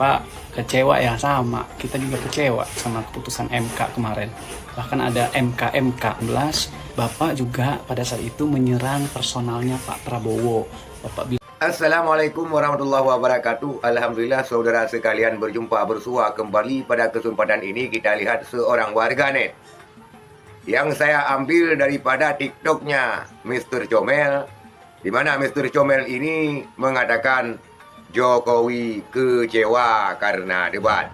Pak, kecewa ya sama. Kita juga kecewa sama keputusan MK kemarin. Bahkan ada MK 11, Bapak juga pada saat itu menyerang personalnya Pak Prabowo. Bapak bilang, Assalamualaikum warahmatullahi wabarakatuh. Alhamdulillah saudara sekalian berjumpa bersua kembali. Pada kesempatan ini kita lihat seorang warganet yang saya ambil daripada TikToknya Mr. Comel, di mana Mr. Comel ini mengatakan Jokowi kecewa karena debat.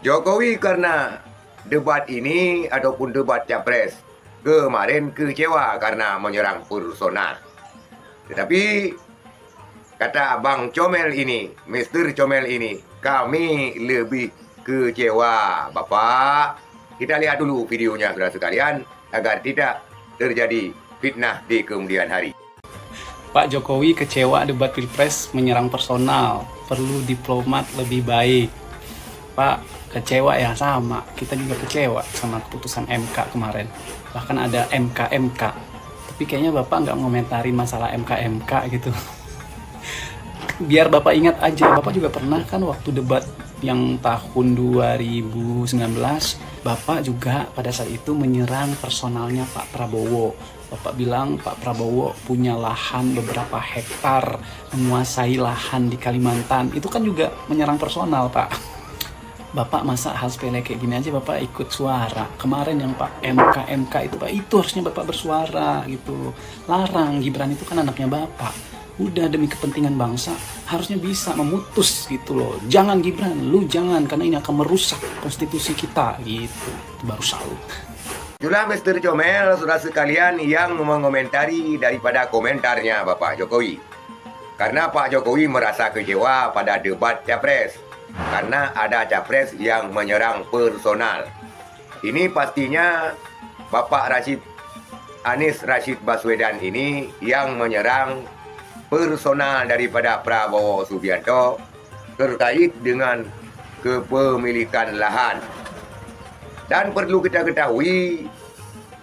Jokowi karena debat ini ataupun debat capres kemarin kecewa karena menyerang personal. Tetapi kata Abang Comel ini, Mr. Comel ini, kami lebih kecewa, Bapak. Kita lihat dulu videonya, saudara sekalian, agar tidak terjadi fitnah di kemudian hari. Pak Jokowi kecewa debat Pilpres menyerang personal. Perlu diplomat lebih baik. Pak, kecewa ya sama. Kita juga kecewa sama keputusan MK kemarin. Bahkan ada MK. Tapi kayaknya Bapak nggak ngomentarin masalah MK gitu. Biar Bapak ingat aja, Bapak juga pernah kan waktu debat yang tahun 2019, Bapak juga pada saat itu menyerang personalnya Pak Prabowo. Bapak bilang Pak Prabowo punya lahan beberapa hektar, menguasai lahan di Kalimantan. Itu kan juga menyerang personal, Pak. Bapak masa hal sepele kayak gini aja Bapak ikut suara. Kemarin yang Pak MK itu Pak, itu harusnya Bapak bersuara gitu. Larang, Gibran itu kan anaknya Bapak. Udah demi kepentingan bangsa harusnya bisa memutus gitu loh. Jangan Gibran, lu jangan, karena ini akan merusak konstitusi kita gitu. Itu baru salut. Itulah Mr. Comel, saudara sekalian, yang mengomentari daripada komentarnya Bapak Jokowi. Karena Pak Jokowi merasa kecewa pada debat capres, karena ada capres yang menyerang personal. Ini pastinya Bapak Anies Rashid Baswedan ini yang menyerang personal daripada Prabowo Subianto terkait dengan kepemilikan lahan. Dan perlu kita ketahui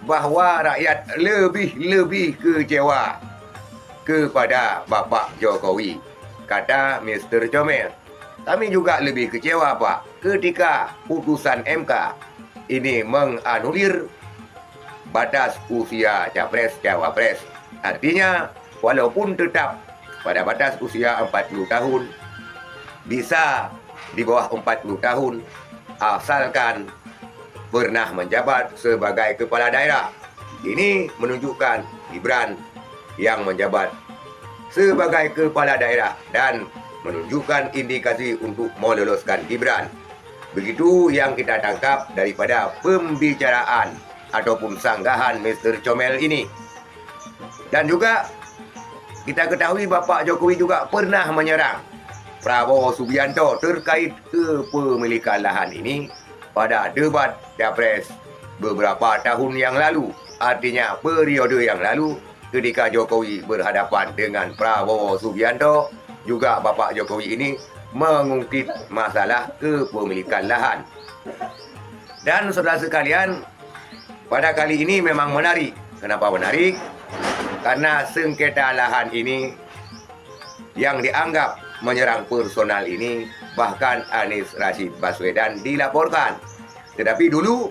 bahwa rakyat lebih kecewa kepada Bapak Jokowi. Kata Mr. Comel, kami juga lebih kecewa Pak ketika putusan MK ini menganulir batas usia capres-cawapres. Artinya walaupun tetap pada batas usia 40 tahun, bisa di bawah 40 tahun, asalkan pernah menjabat sebagai kepala daerah. Ini menunjukkan Gibran yang menjabat sebagai kepala daerah dan menunjukkan indikasi untuk meloloskan Gibran. Begitu yang kita tangkap daripada pembicaraan ataupun sanggahan Mr. Comel ini. Dan juga kita ketahui Bapak Jokowi juga pernah menyerang Prabowo Subianto terkait kepemilikan lahan ini pada debat capres beberapa tahun yang lalu. Artinya periode yang lalu ketika Jokowi berhadapan dengan Prabowo Subianto, juga Bapak Jokowi ini mengungkit masalah kepemilikan lahan. Dan saudara sekalian, pada kali ini memang menarik. Kenapa menarik? Karena sengketa lahan ini yang dianggap menyerang personal ini, bahkan Anies Rashid Baswedan dilaporkan. Tetapi dulu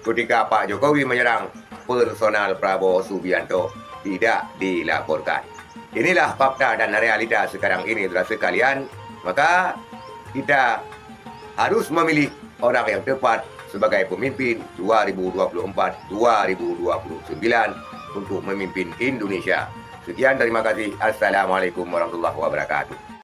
ketika Pak Jokowi menyerang personal Prabowo Subianto tidak dilaporkan. Inilah fakta dan realita sekarang ini, saudara sekalian. Maka kita harus memilih orang yang tepat sebagai pemimpin 2024-2029 untuk memimpin Indonesia. Sekian, terima kasih. Assalamualaikum warahmatullahi wabarakatuh.